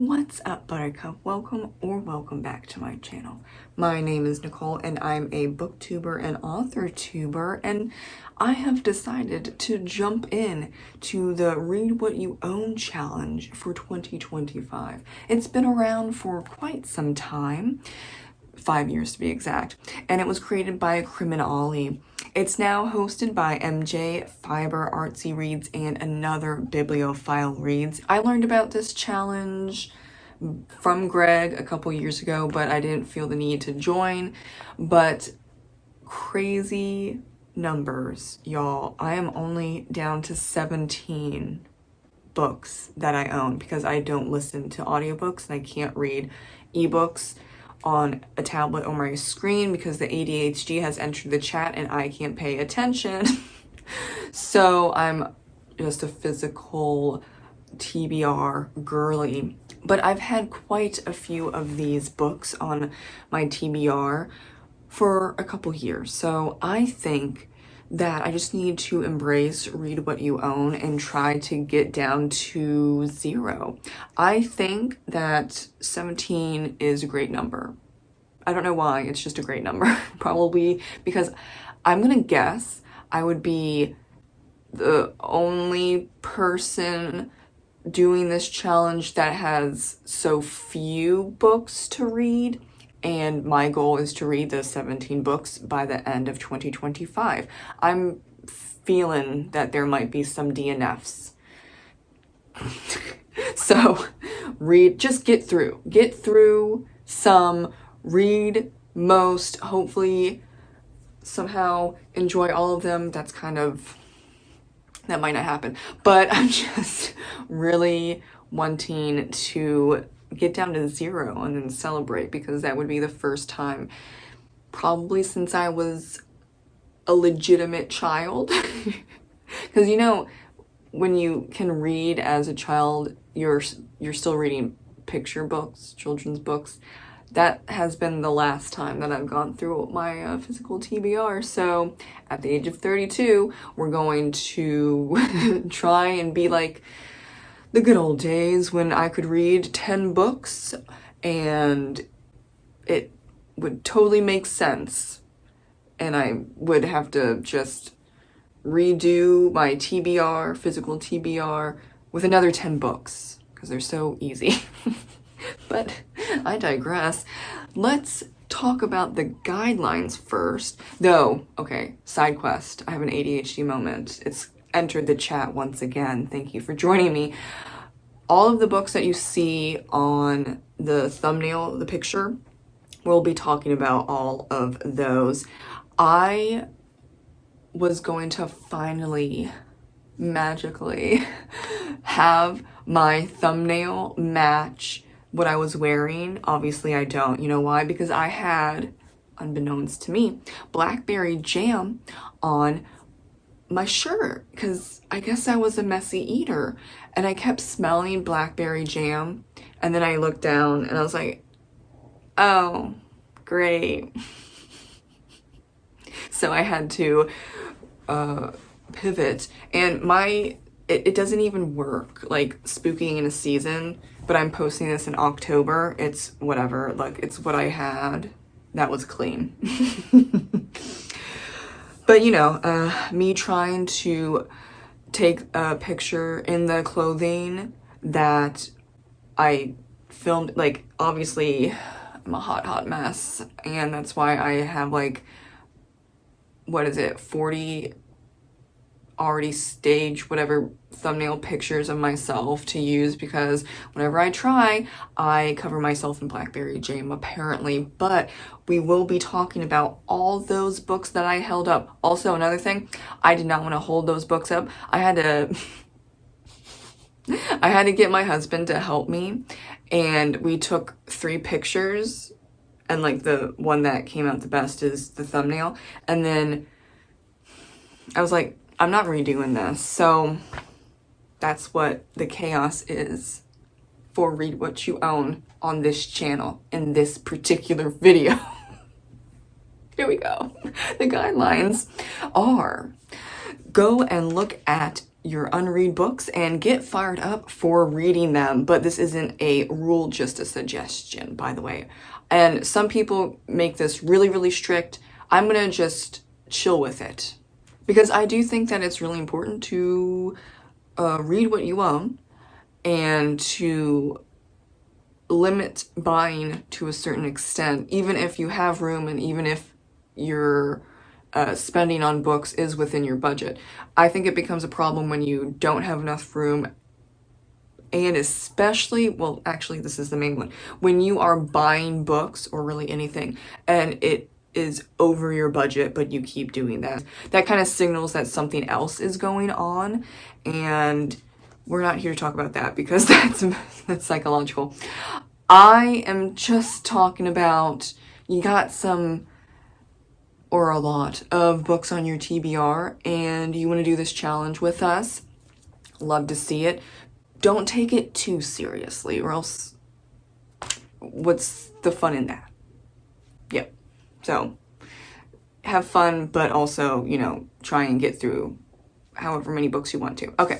What's up, Buttercup? Welcome back to my channel. My name is Nicole and I'm a booktuber and author tuber, and I have decided to jump in to the Read What You Own challenge for 2025. It's been around for quite some time, 5 years to be exact, and it was created by Criminali. It's now hosted by MJ, Fiber Artsy Reads, and Another Bibliophile Reads. I learned about this challenge from Greg a couple years ago, but I didn't feel the need to join. But crazy numbers, y'all. I am only down to 17 books that I own because I don't listen to audiobooks and I can't read ebooks on a tablet or my screen because the ADHD has entered the chat and I can't pay attention. So I'm just a physical TBR girly. But I've had quite a few of these books on my TBR for a couple years. So I think that I just need to embrace Read What You Own and try to get down to 0. I think that 17 is a great number. I don't know why, it's just a great number. Probably because I'm gonna guess I would be the only person doing this challenge that has so few books to read. And my goal is to read those 17 books by the end of 2025. I'm feeling that there might be some DNFs. So just get through some, read most, hopefully somehow enjoy all of them. That might not happen, but I'm just really wanting to get down to 0 and then celebrate, because that would be the first time probably since I was a legitimate child. Because you know, when you can read as a child, you're still reading picture books, children's books. That has been the last time that I've gone through my physical TBR. So at the age of 32, we're going to try and be like the good old days when I could read 10 books and it would totally make sense. And I would have to just redo my TBR, physical TBR, with another 10 books because they're so easy. But I digress. Let's talk about the guidelines first. Though, okay, side quest. I have an ADHD moment. It's entered the chat once again. Thank you for joining me. All of the books that you see on the thumbnail, the picture, we'll be talking about all of those. I was going to finally, magically, have my thumbnail match what I was wearing. Obviously I don't. You know why? Because I had, unbeknownst to me, blackberry jam on my shirt, because I guess I was a messy eater and I kept smelling blackberry jam, and then I looked down and I was like, oh great. So I had to pivot, and it doesn't even work, like spooking in a season, but I'm posting this in October. It's whatever, like it's what I had that was clean. But you know, me trying to take a picture in the clothing that I filmed, like obviously I'm a hot mess, and that's why I have like, what is it, 40 already staged whatever thumbnail pictures of myself to use, because whenever I try, I cover myself in blackberry jam apparently. But we will be talking about all those books that I held up. Also, another thing, I did not want to hold those books up. I had to get my husband to help me, and we took 3 pictures, and like the one that came out the best is the thumbnail. And then I was like, I'm not redoing this. So that's what the chaos is for Read What You Own on this channel in this particular video. Here we go. The guidelines are: go and look at your unread books and get fired up for reading them. But this isn't a rule, just a suggestion, by the way. And some people make this really, really strict. I'm gonna just chill with it because I do think that it's really important to read what you own and to limit buying to a certain extent, even if you have room and even if your spending on books is within your budget. I think it becomes a problem when you don't have enough room, and especially, well, actually, this is the main one, when you are buying books or really anything and it is over your budget, but you keep doing that. That kind of signals that something else is going on, and we're not here to talk about that because that's psychological. I am just talking about you got some or a lot of books on your TBR and you want to do this challenge with us. Love to see it. Don't take it too seriously or else what's the fun in that? Yep. So have fun, but also, you know, try and get through however many books you want to. Okay,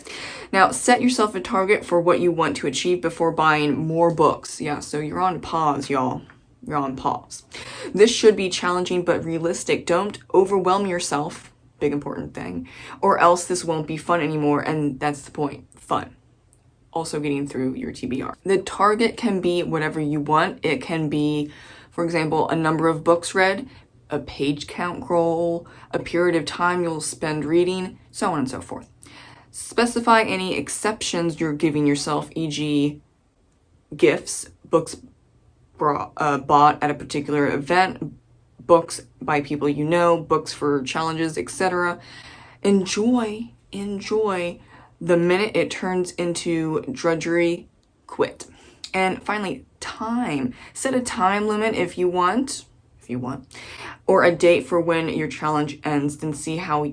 now set yourself a target for what you want to achieve before buying more books. Yeah, so you're on pause, y'all. You're on pause. This should be challenging but realistic. Don't overwhelm yourself, big important thing, or else this won't be fun anymore, and that's the point, fun. Also getting through your TBR. The target can be whatever you want. It can be, for example, a number of books read, a page count goal, a period of time you'll spend reading, so on and so forth. Specify any exceptions you're giving yourself, e.g. gifts, books bought at a particular event, books by people you know, books for challenges, etc. Enjoy the minute it turns into drudgery, quit. And finally, time. Set a time limit if you want, or a date for when your challenge ends, then see how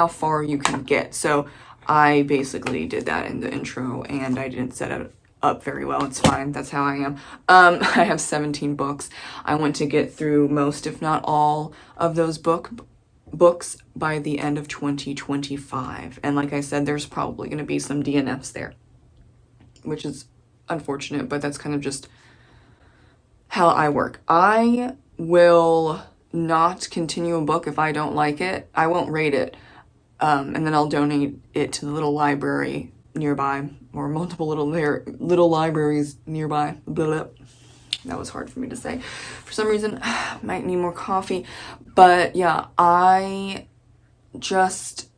far you can get. So I basically did that in the intro and I didn't set it up very well. It's fine. That's how I am. I have 17 books. I want to get through most, if not all, of those books by the end of 2025. And like I said, there's probably going to be some DNFs there, which is unfortunate, but that's kind of just how I work. I will not continue a book if I don't like it. I won't rate it. And then I'll donate it to the little library nearby, or multiple little libraries nearby. Blah. That was hard for me to say. For some reason, might need more coffee. But yeah, I just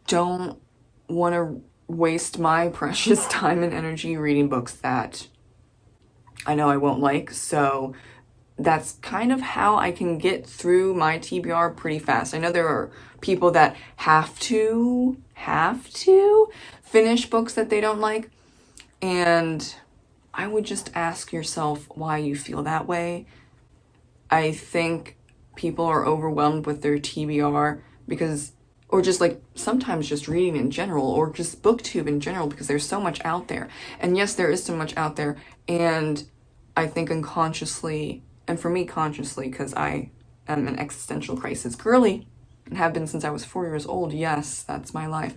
don't want to waste my precious time and energy reading books that I know I won't like. So that's kind of how I can get through my TBR pretty fast. I know there are people that have to finish books that they don't like, and I would just ask yourself why you feel that way. I think people are overwhelmed with their TBR because, or just like sometimes just reading in general, or just booktube in general, because there's so much out there. And yes, there is so much out there, and I think unconsciously, and for me consciously, because I am an existential crisis girly and have been since I was 4 years old. Yes, that's my life,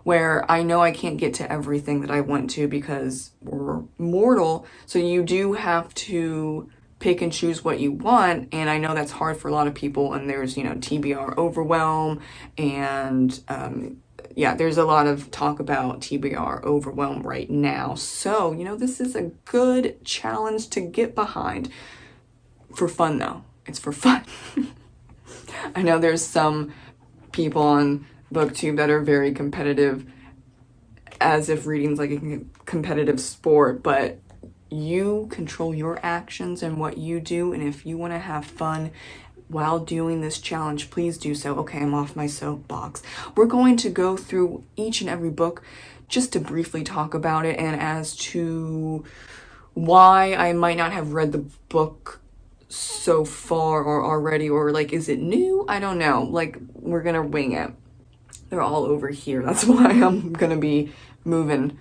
where I know I can't get to everything that I want to because we're mortal. So you do have to pick and choose what you want. And I know that's hard for a lot of people. And there's, you know, TBR overwhelm. And yeah, there's a lot of talk about TBR overwhelm right now. So, you know, this is a good challenge to get behind. For fun, though. It's for fun. I know there's some people on BookTube that are very competitive, as if reading's like a competitive sport, but you control your actions and what you do, and if you want to have fun while doing this challenge, please do so. Okay, I'm off my soapbox. We're going to go through each and every book just to briefly talk about it, and as to why I might not have read the book so far or already, or like, is it new? I don't know. Like, we're gonna wing it. They're all over here. That's why I'm gonna be moving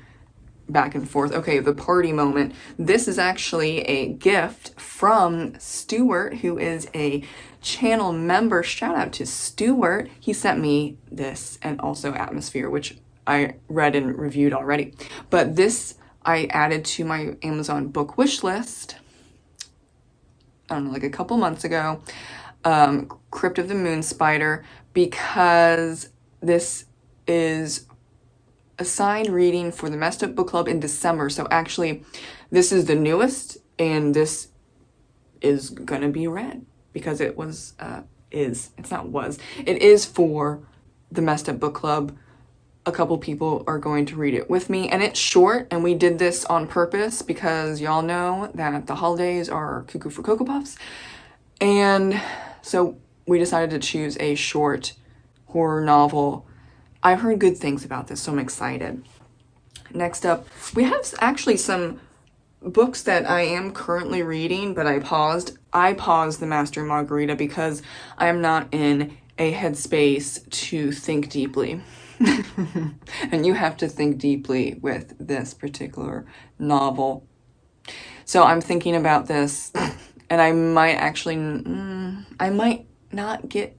back and forth. Okay, the party moment. This is actually a gift from Stuart, who is a channel member. Shout out to Stuart. He sent me this, and also Atmosphere, which I read and reviewed already. But this I added to my Amazon book wish list, I don't know, like a couple months ago. Crypt of the Moon Spider, because this is assigned reading for the Messed Up Book Club in December. So actually, this is the newest, and this is gonna be read because it was, it is for the Messed Up Book Club. A couple people are going to read it with me, and it's short, and we did this on purpose because y'all know that the holidays are cuckoo for Cocoa Puffs. And so we decided to choose a short horror novel. I've heard good things about this, so I'm excited. Next up, we have actually some books that I am currently reading, but I paused. I paused The Master and Margarita because I am not in a headspace to think deeply. And you have to think deeply with this particular novel. So I'm thinking about this, and I might actually, I might not get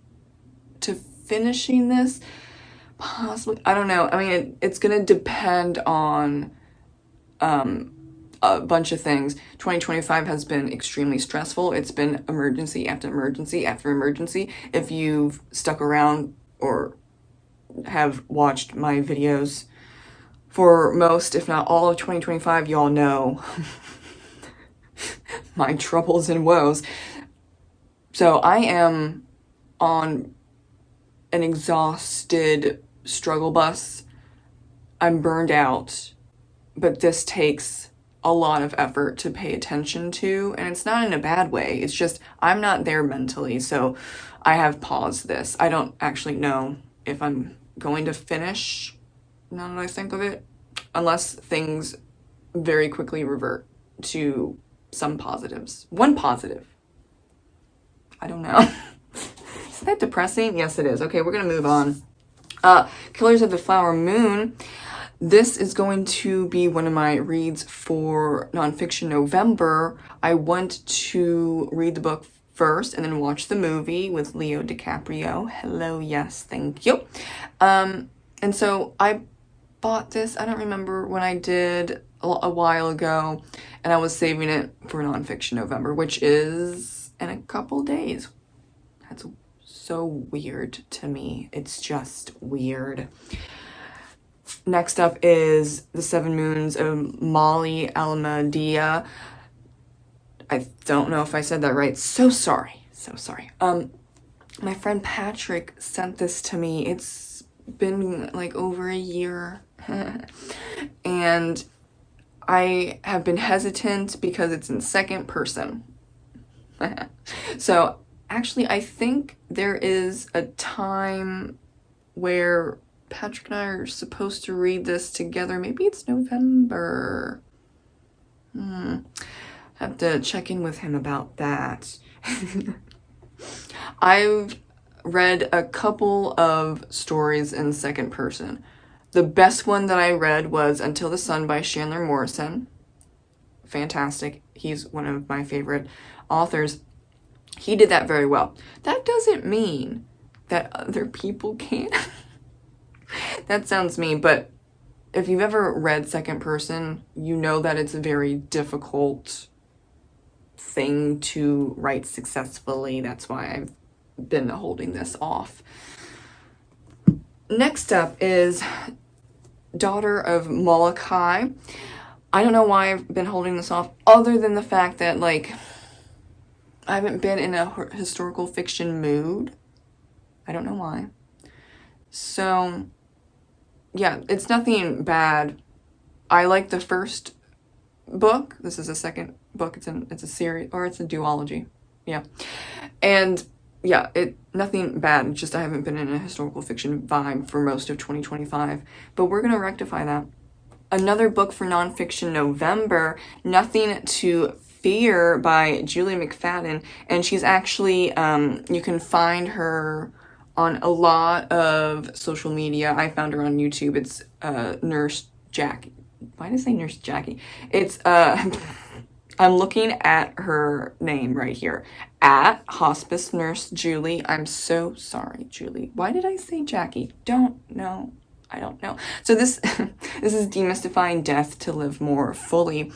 to finishing this. Possibly, I don't know. I mean, it's gonna depend on a bunch of things. 2025 has been extremely stressful. It's been emergency after emergency after emergency. If you've stuck around or have watched my videos for most, if not all of 2025, y'all know my troubles and woes. So I am on an exhausted struggle bus. I'm burned out, but this takes a lot of effort to pay attention to, and it's not in a bad way. It's just I'm not there mentally, so I have paused this. I don't actually know if I'm going to finish, now that I think of it, unless things very quickly revert to some positives. One positive. I don't know. Isn't that depressing? Yes, it is. Okay, we're gonna move on. Killers of the Flower Moon. This is going to be one of my reads for Nonfiction November. I want to read the book first and then watch the movie with Leo DiCaprio. Hello, yes, thank you. And so I bought this, I don't remember when I did, a while ago, and I was saving it for Nonfiction November, which is in a couple days. That's so weird to me. It's just weird. Next up is The Seven Moons of Molly Almadia. I don't know if I said that right. So sorry. So sorry. My friend Patrick sent this to me. It's been like over a year. And I have been hesitant because it's in second person. So actually, I think there is a time where Patrick and I are supposed to read this together. Maybe it's November. Have to check in with him about that. I've read a couple of stories in second person. The best one that I read was Until the Sun by Chandler Morrison. Fantastic. He's one of my favorite authors. He did that very well. That doesn't mean that other people can't. That sounds mean, but if you've ever read second person, you know that it's a very difficult thing to write successfully. That's why I've been holding this off. Next up is Daughter of Molokai. I don't know why I've been holding this off, other than the fact that, like, I haven't been in a historical fiction mood. I don't know why. So, yeah, it's nothing bad. I like the first book. This is a second book. It's a series, or it's a duology. Yeah. And yeah, nothing bad. It's just I haven't been in a historical fiction vibe for most of 2025. But we're going to rectify that. Another book for Nonfiction November, Nothing to Fear by Julie McFadden. And she's actually, you can find her on a lot of social media. I found her on YouTube. It's Nurse Jackie. why did I say Nurse Jackie? It's, I'm looking at her name right here. At Hospice Nurse Julie. I'm so sorry, Julie. Why did I say Jackie? Don't know. I don't know. So this this is Demystifying Death to Live More Fully.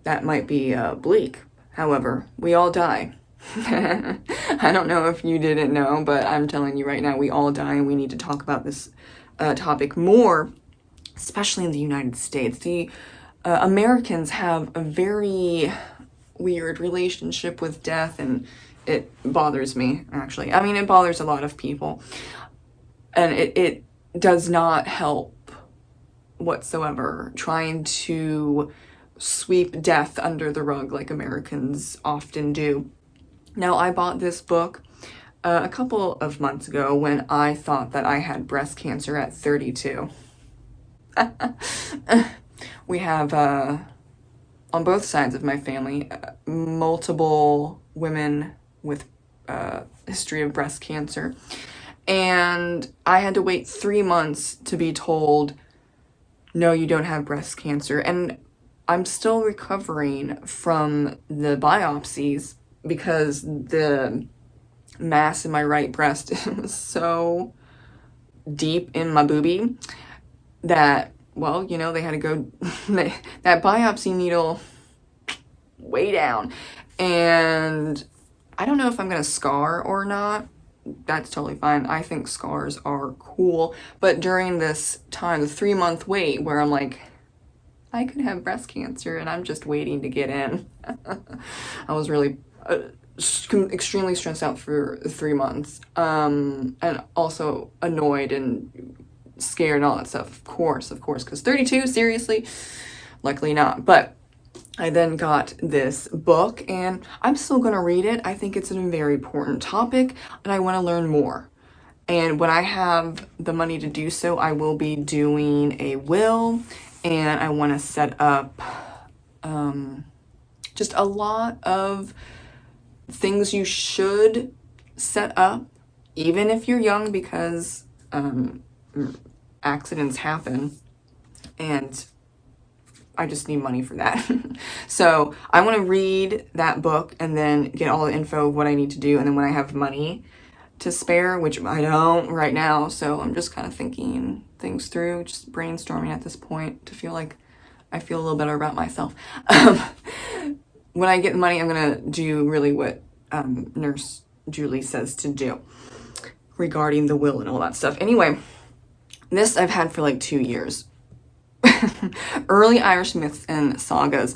That might be bleak. However, we all die. I don't know if you didn't know, but I'm telling you right now, we all die, and we need to talk about this topic more, especially in the United States. The Americans have a very weird relationship with death, and it bothers me, actually. I mean, it bothers a lot of people, and it does not help whatsoever trying to sweep death under the rug like Americans often do. Now, I bought this book a couple of months ago when I thought that I had breast cancer at 32. We have, on both sides of my family, multiple women with history of breast cancer. And I had to wait 3 months to be told, no, you don't have breast cancer. And I'm still recovering from the biopsies because the mass in my right breast was so deep in my boobie that, well, you know, they had to go that biopsy needle way down. And I don't know if I'm gonna scar or not. That's totally fine. I think scars are cool. But during this time, the 3-month wait where I'm like, I could have breast cancer and I'm just waiting to get in. I was really extremely stressed out for 3 months. And also annoyed and scared and all that stuff. Of course, because 32, seriously? Luckily not. But I then got this book, and I'm still going to read it. I think it's a very important topic, and I want to learn more. And when I have the money to do so, I will be doing a will, and I want to set up just a lot of things you should set up, even if you're young, because accidents happen, and I just need money for that. So I want to read that book and then get all the info of what I need to do. And then when I have money to spare, which I don't right now, so I'm just kind of thinking things through, just brainstorming at this point to feel like I feel a little better about myself. When I get the money, I'm going to do really what Nurse Julie says to do regarding the will and all that stuff. Anyway, this I've had for like 2 years. Early Irish myths and sagas.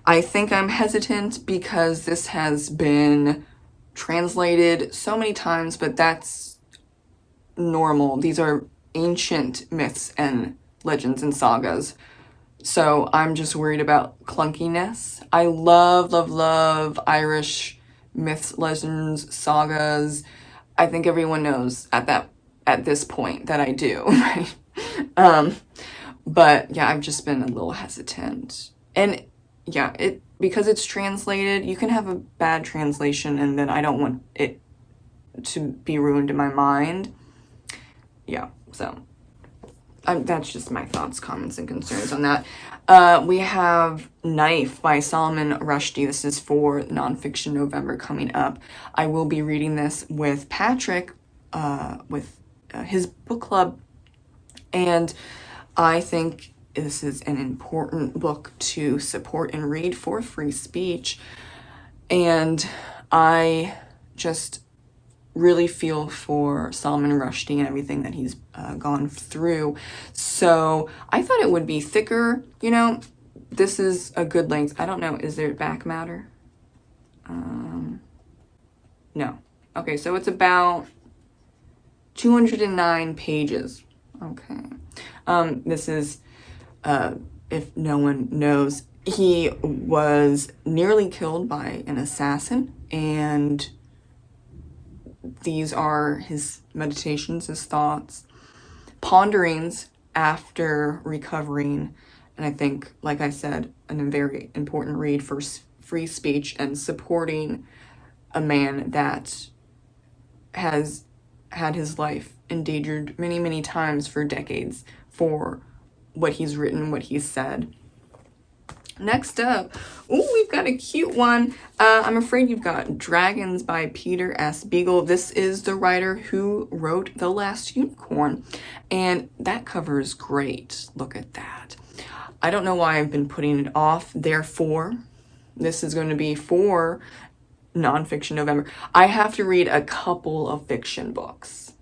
I think I'm hesitant because this has been translated so many times, but that's normal. These are ancient myths and legends and sagas. So I'm just worried about clunkiness. I love Irish myths, legends, sagas. I think everyone knows at this point that I do, right? But yeah, I've just been a little hesitant. And yeah, because it's translated, you can have a bad translation and then I don't want it to be ruined in my mind. Yeah, so that's just my thoughts, comments, and concerns on that. We have Knife by Salman Rushdie. This is for Nonfiction November coming up. I will be reading this with Patrick, with his book club, and I think this is an important book to support and read for free speech. And I just really feel for Salman Rushdie and everything that he's gone through. So I thought it would be thicker. You know, this is a good length. I don't know. Is there back matter? No. Okay, so it's about 209 pages. Okay. This is, if no one knows, he was nearly killed by an assassin, and these are his meditations, his thoughts, ponderings after recovering, and I think, like I said, a very important read for free speech and supporting a man that has had his life endangered many, many times for decades for what he's written, what he's said. Next up, ooh, we've got a cute one. I'm Afraid You've Got Dragons by Peter S. Beagle. This is the writer who wrote The Last Unicorn, and that cover is great. Look at that. I don't know why I've been putting it off. Therefore, this is going to be for Nonfiction November. I have to read a couple of fiction books,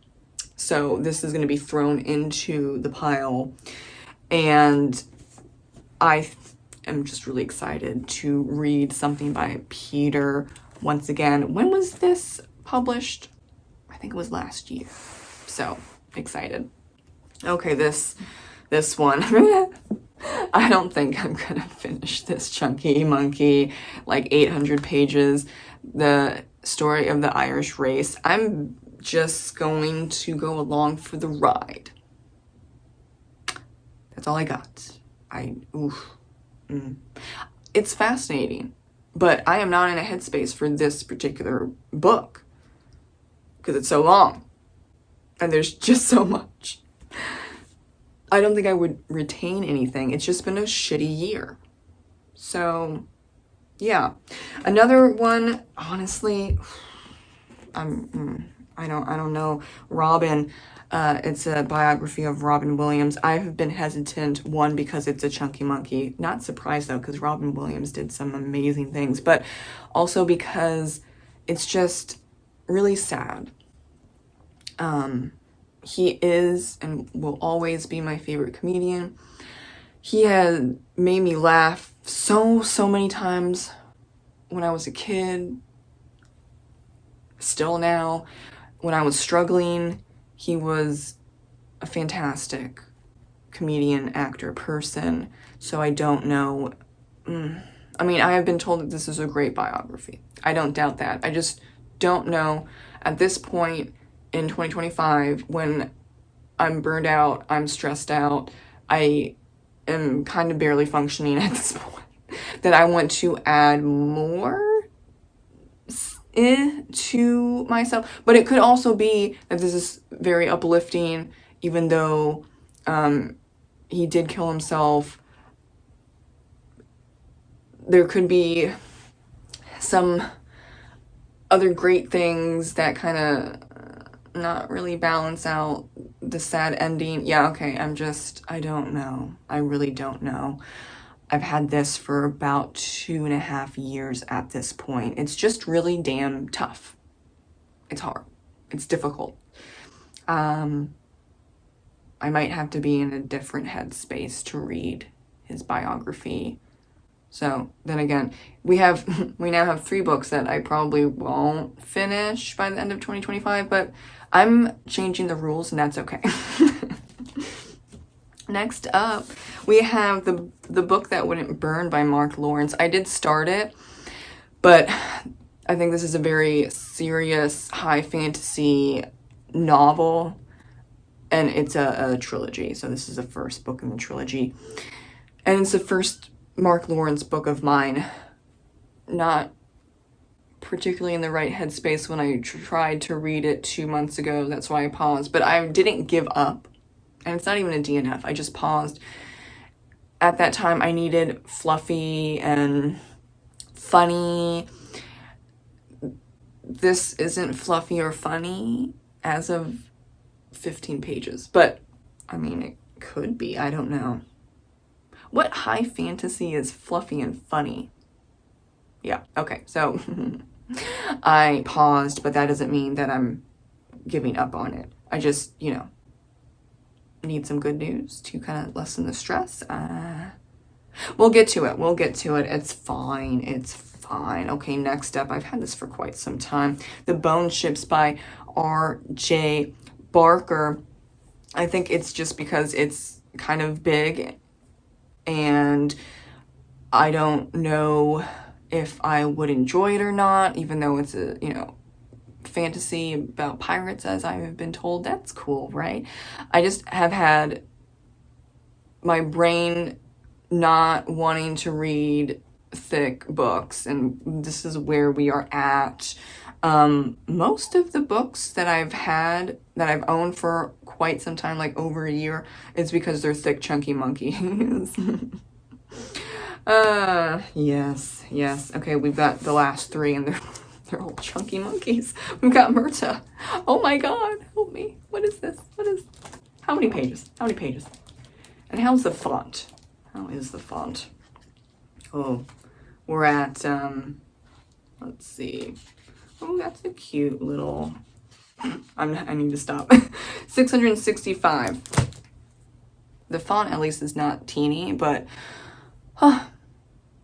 so this is going to be thrown into the pile, and I'm just really excited to read something by Peter once again. When was this published? I think it was last year. So excited. Okay, this one. I don't think I'm gonna finish this chunky monkey, like 800 pages. The story of the Irish race. I'm just going to go along for the ride. That's all I got. It's fascinating, but I am not in a headspace for this particular book because it's so long and there's just so much. I don't think I would retain anything. It's just been a shitty year. So yeah, another one, honestly, I don't know. Robin. It's a biography of Robin Williams. I have been hesitant, one, because it's a chunky monkey. Not surprised, though, because Robin Williams did some amazing things. But also because it's just really sad. He is and will always be my favorite comedian. He had made me laugh so many times when I was a kid. Still now. When I was struggling, he was a fantastic comedian, actor, person. So I don't know. I mean, I have been told that this is a great biography. I don't doubt that. I just don't know at this point in 2025 when I'm burned out, I'm stressed out, I am kind of barely functioning at this point, that I want to add more to myself. But it could also be that this is very uplifting, even though he did kill himself. There could be some other great things that kind of not really balance out the sad ending. Yeah, okay, I don't know. I really don't know. I've had this for about 2.5 years at this point. It's just really damn tough. It's hard. It's difficult. I might have to be in a different headspace to read his biography. So then again, we now have 3 books that I probably won't finish by the end of 2025, but I'm changing the rules and that's okay. Next up, we have the Book That Wouldn't Burn by Mark Lawrence. I did start it, but I think this is a very serious high fantasy novel, and it's a trilogy. So this is the first book in the trilogy, and it's the first Mark Lawrence book of mine. Not particularly in the right headspace when I tried to read it 2 months ago. That's why I paused, but I didn't give up. And it's not even a DNF. I just paused. At that time, I needed fluffy and funny. This isn't fluffy or funny as of 15 pages. But, I mean, it could be. I don't know. What high fantasy is fluffy and funny? Yeah, okay. So, I paused, but that doesn't mean that I'm giving up on it. I just, need some good news to kind of lessen the stress. We'll get to it. It's fine. Okay, next up, I've had this for quite some time. The Bone Ships by R.J. Barker. I think it's just because it's kind of big and I don't know if I would enjoy it or not, even though it's a, fantasy about pirates, as I have been told. That's cool, right? I just have had my brain not wanting to read thick books, and this is where we are at. Most of the books that I've owned for quite some time, like over a year, is because they're thick, chunky monkeys. Yes. Okay, we've got the last three, and they're all chunky monkeys. We've got Myrta. Oh my God, help me. What is this? How many pages? And how's the font? How is the font? Oh, we're at, let's see. Oh, that's a cute little, I need to stop. 665. The font at least is not teeny, but,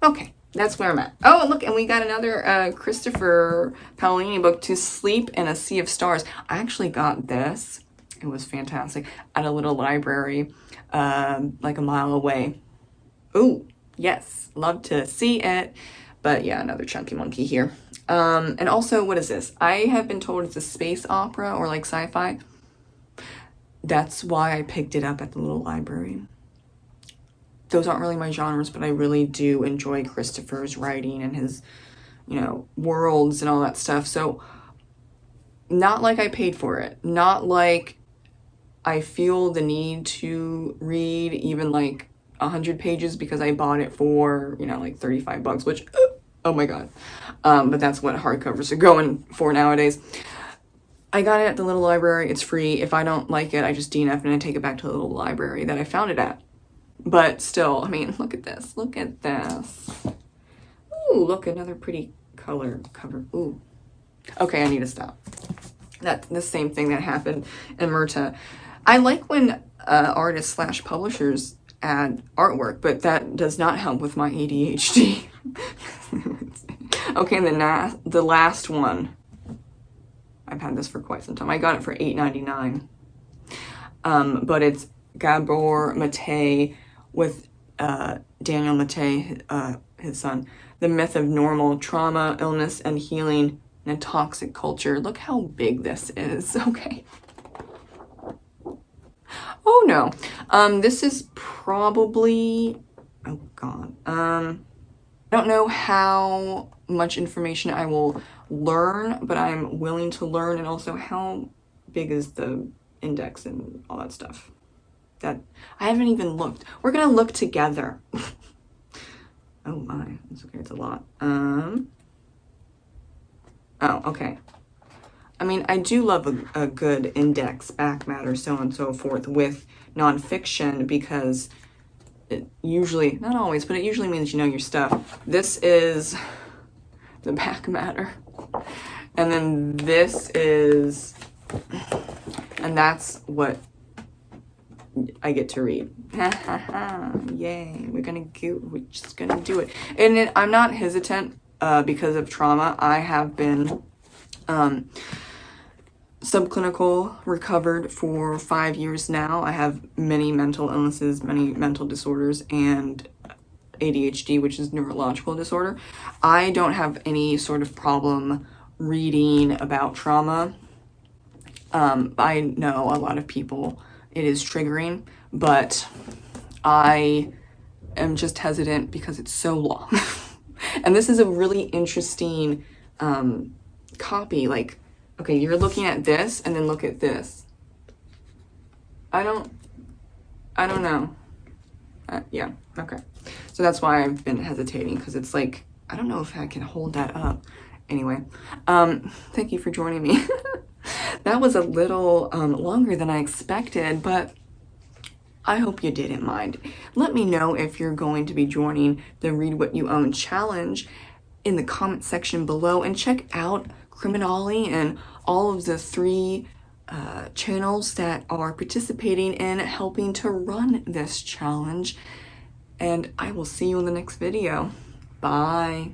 okay, that's where I'm at. Oh, look, and we got another Christopher Paolini book, To Sleep in a Sea of Stars. I actually got this. It was fantastic. At a little library, like a mile away. Ooh, yes, love to see it. But yeah, another chunky monkey here. And also, what is this? I have been told it's a space opera or like sci-fi. That's why I picked it up at the little library. Those aren't really my genres, but I really do enjoy Christopher's writing and his, worlds and all that stuff. So not like I paid for it. Not like I feel the need to read even like 100 pages because I bought it for, like $35, which, oh my God. But that's what hardcovers are going for nowadays. I got it at the little library. It's free. If I don't like it, I just DNF and I take it back to the little library that I found it at. But still, look at this. Look at this. Ooh, look, another pretty color cover. Ooh. Okay, I need to stop. That's the same thing that happened in Myrta. I like when artists / publishers add artwork, but that does not help with my ADHD. Okay, the last one. I've had this for quite some time. I got it for $8.99. But it's Gabor Mate with Daniel Mate, his son. The Myth of Normal Trauma, Illness, and Healing in a Toxic Culture. Look how big this is. Okay. Oh no. This is probably, oh God. I don't know how much information I will learn, but I'm willing to learn, and also how big is the index and all that stuff. That I haven't even looked. We're gonna look together. Oh my, it's okay, it's a lot. Oh, okay. I do love a good index, back matter, so on and so forth with nonfiction, because it usually, not always, but it usually means you know your stuff. This is the back matter. And then this is, and that's what I get to read. Yay, we're just gonna do it. And I'm not hesitant because of trauma. I have been subclinical recovered for 5 years now. I have many mental illnesses, many mental disorders, and ADHD, which is neurological disorder. I don't have any sort of problem reading about trauma. I know a lot of people, it is triggering, but I am just hesitant because it's so long. And this is a really interesting copy. Like, okay, you're looking at this and then look at this. I don't know. Yeah, okay. So that's why I've been hesitating, because it's like, I don't know if I can hold that up. Anyway, thank you for joining me. That was a little longer than I expected, but I hope you didn't mind. Let me know if you're going to be joining the Read What You Own challenge in the comment section below, and check out Criminali and all of the 3 channels that are participating in helping to run this challenge. And I will see you in the next video. Bye.